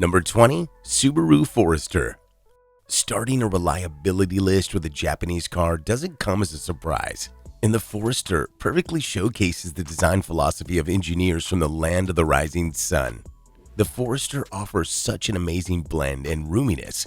Number 20, Subaru Forester. Starting a reliability list with a Japanese car doesn't come as a surprise, and the Forester perfectly showcases the design philosophy of engineers from the land of the rising sun. The Forester offers such an amazing blend in roominess,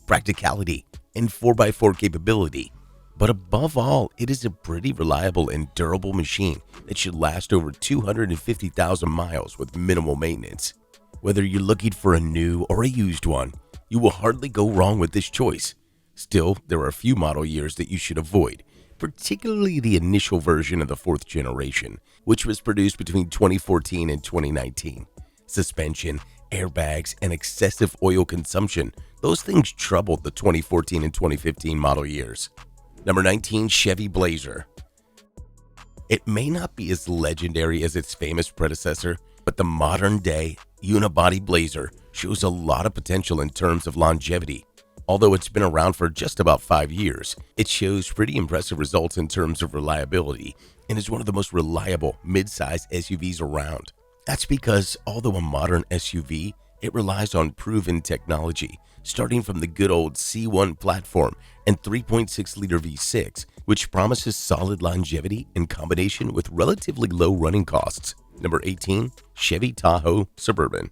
practicality, and 4x4 capability, but above all, it is a pretty reliable and durable machine that should last over 250,000 miles with minimal maintenance. Whether you're looking for a new or a used one, you will hardly go wrong with this choice. Still, there are a few model years that you should avoid, particularly the initial version of the 4th generation, which was produced between 2014 and 2019. Suspension, airbags, and excessive oil consumption, those things troubled the 2014 and 2015 model years. Number 19, Chevy Blazer. It may not be as legendary as its famous predecessor, but the modern-day unibody Blazer shows a lot of potential in terms of longevity. Although it's been around for just about 5 years, it shows pretty impressive results in terms of reliability and is one of the most reliable mid-size SUVs around. That's because, although a modern SUV, it relies on proven technology, starting from the good old C1 platform and 3.6-liter V6, which promises solid longevity in combination with relatively low running costs. Number 18, Chevy Tahoe Suburban.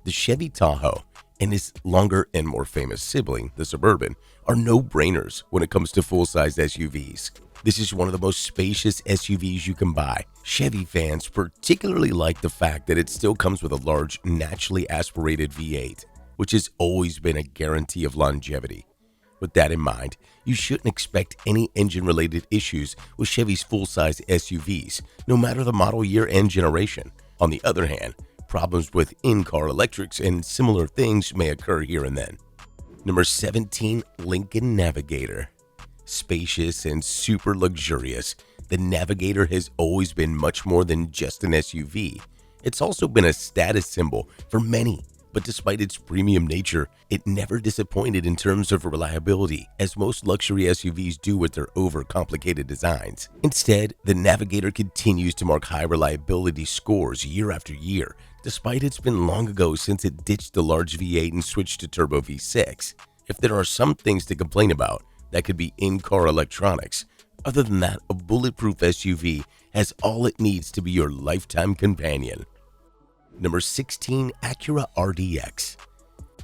The Chevy Tahoe and its longer and more famous sibling, the Suburban, are no-brainers when it comes to full-size SUVs. This is one of the most spacious SUVs you can buy. Chevy fans particularly like the fact that it still comes with a large, naturally aspirated V8, which has always been a guarantee of longevity. With that in mind, you shouldn't expect any engine-related issues with Chevy's full-size SUVs, no matter the model year and generation. On the other hand, problems with in-car electrics and similar things may occur here and then. Number 17, Lincoln Navigator. Spacious and super luxurious, the Navigator has always been much more than just an SUV. It's also been a status symbol for many, but despite its premium nature, it never disappointed in terms of reliability, as most luxury SUVs do with their overcomplicated designs. Instead, the Navigator continues to mark high reliability scores year after year, despite it's been long ago since it ditched the large V8 and switched to turbo V6. If there are some things to complain about, that could be in-car electronics. Other than that, a bulletproof SUV has all it needs to be your lifetime companion. Number 16, Acura RDX.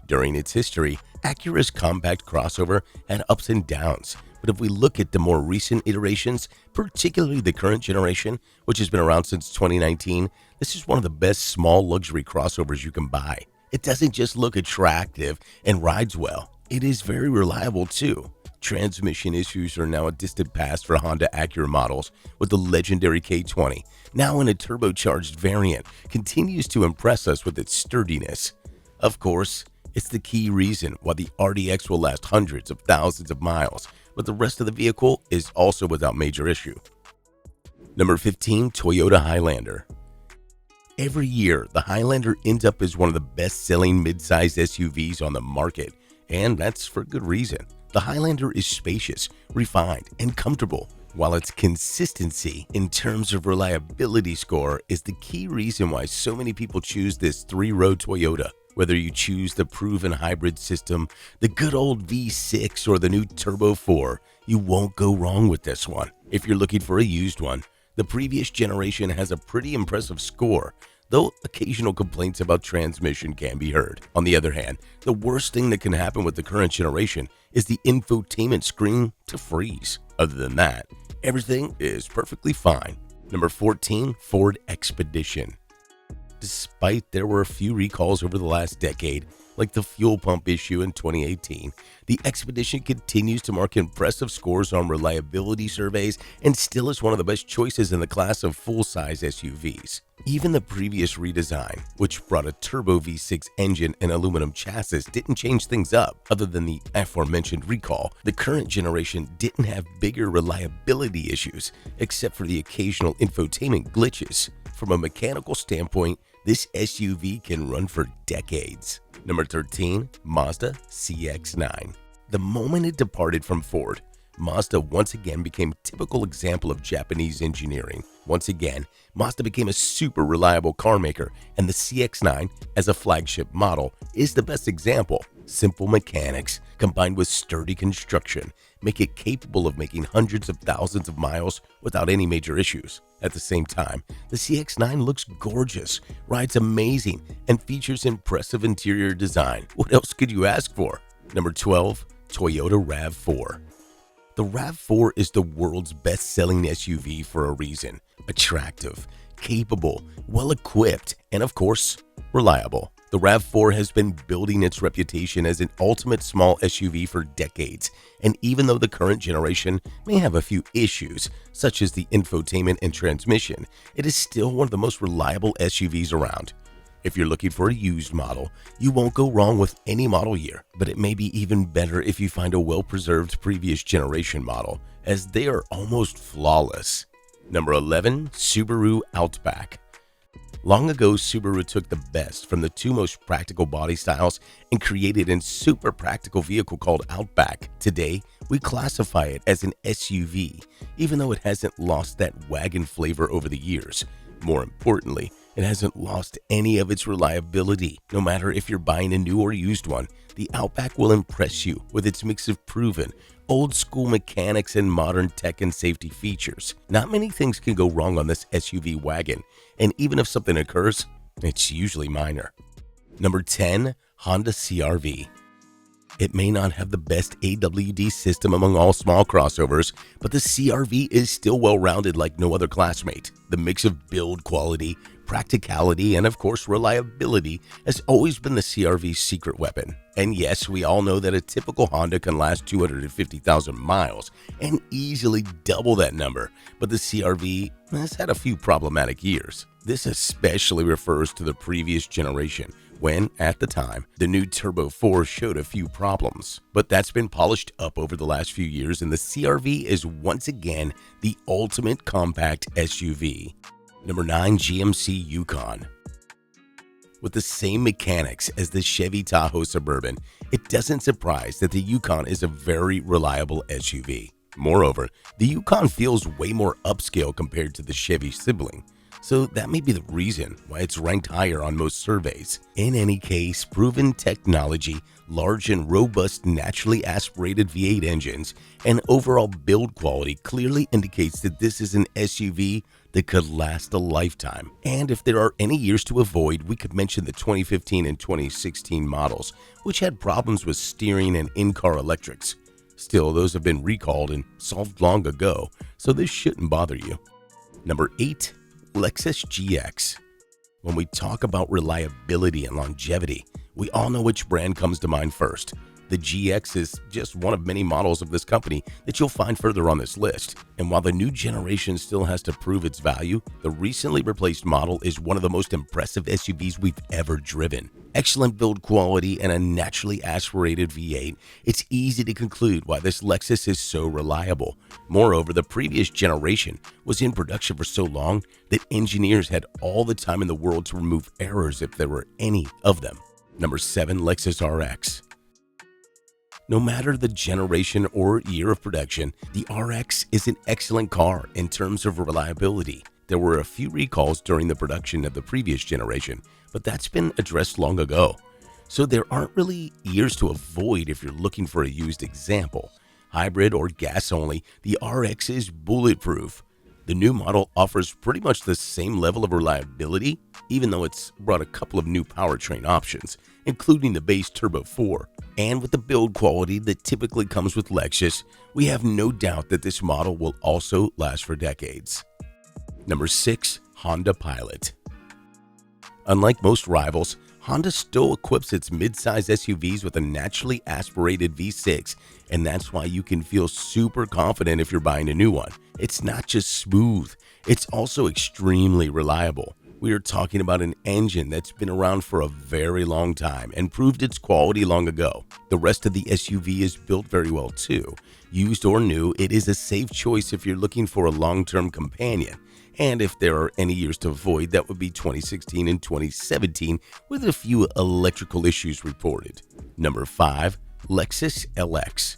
During its history, Acura's compact crossover had ups and downs, but if we look at the more recent iterations, particularly the current generation, which has been around since 2019, this is one of the best small luxury crossovers you can buy. It doesn't just look attractive and rides well, it is very reliable too. Transmission issues are now a distant past for Honda Acura models, with the legendary K20, now in a turbocharged variant, continues to impress us with its sturdiness. Of course, it's the key reason why the RDX will last hundreds of thousands of miles, but the rest of the vehicle is also without major issue. Number 15, Toyota Highlander. Every year, the Highlander ends up as one of the best-selling mid-size SUVs on the market, and that's for good reason. The Highlander is spacious, refined, and comfortable, while its consistency in terms of reliability score is the key reason why so many people choose this 3-row Toyota. Whether you choose the proven hybrid system, the good old V6, or the new Turbo 4, you won't go wrong with this one. If you're looking for a used one, the previous generation has a pretty impressive score, though occasional complaints about transmission can be heard. On the other hand, the worst thing that can happen with the current generation is the infotainment screen to freeze. Other than that, everything is perfectly fine. Number 14, Ford Expedition. Despite there were a few recalls over the last decade, like the fuel pump issue in 2018, the Expedition continues to mark impressive scores on reliability surveys and still is one of the best choices in the class of full-size SUVs. Even the previous redesign, which brought a turbo V6 engine and aluminum chassis, didn't change things up. Other than the aforementioned recall, the current generation didn't have bigger reliability issues, except for the occasional infotainment glitches. From a mechanical standpoint, this SUV can run for decades. Number 13, Mazda CX9. The moment it departed from Ford, Mazda once again became a typical example of Japanese engineering. Once again, Mazda became a super reliable car maker, and the CX9, as a flagship model, is the best example. Simple mechanics combined with sturdy construction make it capable of making hundreds of thousands of miles without any major issues. At the same time, the CX9 looks gorgeous, rides amazing, and features impressive interior design. What else could you ask for? Number 12, Toyota RAV4. The RAV4 is the world's best-selling SUV for a reason. Attractive, capable, well-equipped, and of course, reliable. The RAV4 has been building its reputation as an ultimate small SUV for decades, and even though the current generation may have a few issues, such as the infotainment and transmission, it is still one of the most reliable SUVs around. If you're looking for a used model, you won't go wrong with any model year, but it may be even better if you find a well-preserved previous generation model, as they are almost flawless. Number 11, Subaru Outback. Long ago, Subaru took the best from the two most practical body styles and created a super practical vehicle called Outback. Today, we classify it as an SUV, even though it hasn't lost that wagon flavor over the years. More importantly, it hasn't lost any of its reliability. No matter if you're buying a new or used one, the Outback will impress you with its mix of proven, old-school mechanics and modern tech and safety features. Not many things can go wrong on this SUV wagon, and even if something occurs, it's usually minor. Number 10, Honda CR-V. It may not have the best AWD system among all small crossovers, but the CR-V is still well-rounded like no other classmate. The mix of build quality, practicality, and of course reliability has always been the CR-V's secret weapon. And yes, we all know that a typical Honda can last 250,000 miles and easily double that number, but the CR-V has had a few problematic years. This especially refers to the previous generation, when, at the time, the new Turbo 4 showed a few problems. But that's been polished up over the last few years, and the CR-V is once again the ultimate compact SUV. Number 9, GMC Yukon. With the same mechanics as the Chevy Tahoe Suburban, it doesn't surprise that the Yukon is a very reliable SUV. Moreover, the Yukon feels way more upscale compared to the Chevy sibling, so that may be the reason why it's ranked higher on most surveys. In any case, proven technology, large and robust naturally aspirated V8 engines, and overall build quality clearly indicates that this is an SUV that could last a lifetime. And if there are any years to avoid, we could mention the 2015 and 2016 models, which had problems with steering and in-car electrics. Still, those have been recalled and solved long ago, so this shouldn't bother you. Number 8, Lexus GX. When we talk about reliability and longevity, we all know which brand comes to mind first. The GX is just one of many models of this company that you'll find further on this list. And while the new generation still has to prove its value, the recently replaced model is one of the most impressive SUVs we've ever driven. Excellent build quality and a naturally aspirated V8, it's easy to conclude why this Lexus is so reliable. Moreover, the previous generation was in production for so long that engineers had all the time in the world to remove errors if there were any of them. Number 7, Lexus RX. No matter the generation or year of production, the RX is an excellent car in terms of reliability. There were a few recalls during the production of the previous generation, but that's been addressed long ago. So there aren't really years to avoid if you're looking for a used example. Hybrid or gas only, the RX is bulletproof. The new model offers pretty much the same level of reliability, even though it's brought a couple of new powertrain options, including the base Turbo 4. And with the build quality that typically comes with Lexus, we have no doubt that this model will also last for decades. Number 6, Honda Pilot. Unlike most rivals, Honda still equips its midsize SUVs with a naturally aspirated V6, and that's why you can feel super confident if you're buying a new one. It's not just smooth, it's also extremely reliable. We are talking about an engine that's been around for a very long time and proved its quality long ago. The rest of the SUV is built very well too. Used or new, it is a safe choice if you're looking for a long-term companion. And if there are any years to avoid, that would be 2016 and 2017 with a few electrical issues reported. Number 5, Lexus LX.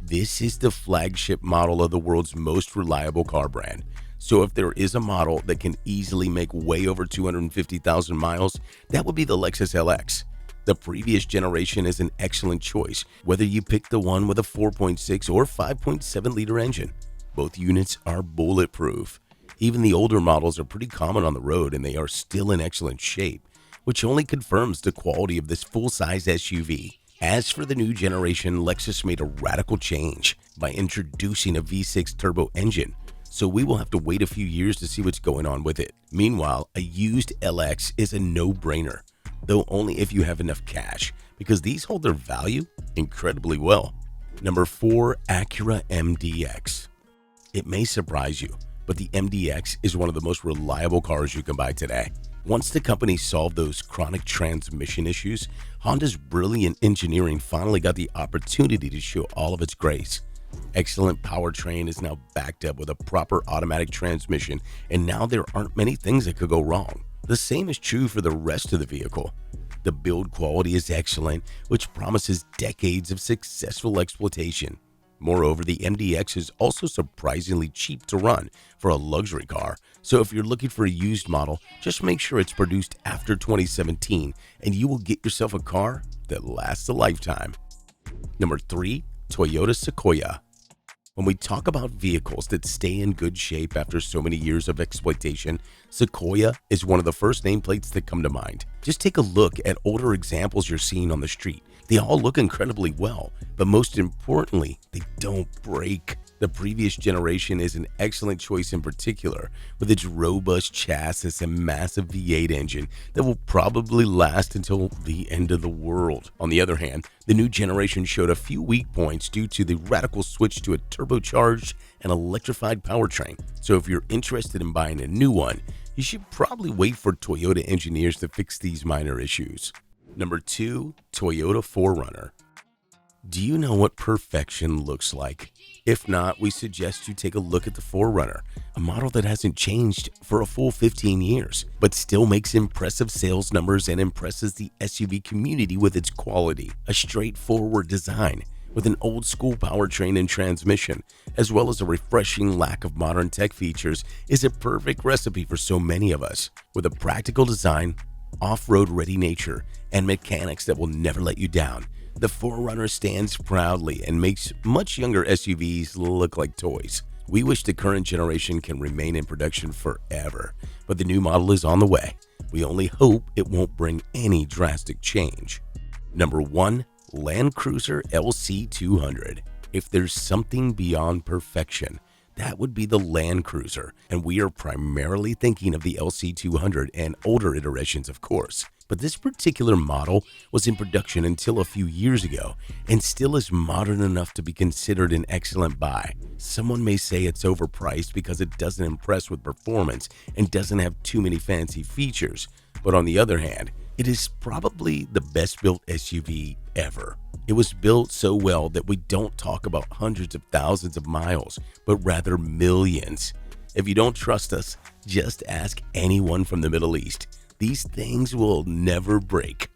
This is the flagship model of the world's most reliable car brand. So if there is a model that can easily make way over 250,000 miles, that would be the Lexus LX. The previous generation is an excellent choice, whether you pick the one with a 4.6 or 5.7 liter engine. Both units are bulletproof. Even the older models are pretty common on the road and they are still in excellent shape, which only confirms the quality of this full-size SUV. As for the new generation, Lexus made a radical change by introducing a V6 turbo engine, so we will have to wait a few years to see what's going on with it. Meanwhile, a used LX is a no-brainer, though only if you have enough cash, because these hold their value incredibly well. Number 4, Acura MDX. It may surprise you, but the MDX is one of the most reliable cars you can buy today. Once the company solved those chronic transmission issues, Honda's brilliant engineering finally got the opportunity to show all of its grace. Excellent powertrain is now backed up with a proper automatic transmission, and now there aren't many things that could go wrong. The same is true for the rest of the vehicle. The build quality is excellent, which promises decades of successful exploitation. Moreover, the MDX is also surprisingly cheap to run for a luxury car, so if you're looking for a used model, just make sure it's produced after 2017 and you will get yourself a car that lasts a lifetime. Number 3, Toyota Sequoia. When we talk about vehicles that stay in good shape after so many years of exploitation, Sequoia is one of the first nameplates that come to mind. Just take a look at older examples you're seeing on the street. They all look incredibly well, but most importantly, they don't break. The previous generation is an excellent choice in particular, with its robust chassis and massive V8 engine that will probably last until the end of the world. On the other hand, the new generation showed a few weak points due to the radical switch to a turbocharged and electrified powertrain. So if you're interested in buying a new one, you should probably wait for Toyota engineers to fix these minor issues. Number 2, Toyota 4Runner. Do you know what perfection looks like? If not, we suggest you take a look at the 4Runner, a model that hasn't changed for a full 15 years, but still makes impressive sales numbers and impresses the SUV community with its quality. A straightforward design with an old school powertrain and transmission, as well as a refreshing lack of modern tech features, is a perfect recipe for so many of us. With a practical design, off-road ready nature, and mechanics that will never let you down, the 4Runner stands proudly and makes much younger SUVs look like toys. We wish the current generation can remain in production forever, but the new model is on the way. We only hope it won't bring any drastic change. Number 1, Land Cruiser LC200. If there's something beyond perfection, that would be the Land Cruiser, and we are primarily thinking of the LC200 and older iterations, of course. But this particular model was in production until a few years ago and still is modern enough to be considered an excellent buy. Someone may say it's overpriced because it doesn't impress with performance and doesn't have too many fancy features, but on the other hand, it is probably the best built SUV ever. It was built so well that we don't talk about hundreds of thousands of miles, but rather millions. If you don't trust us, just ask anyone from the Middle East. These things will never break.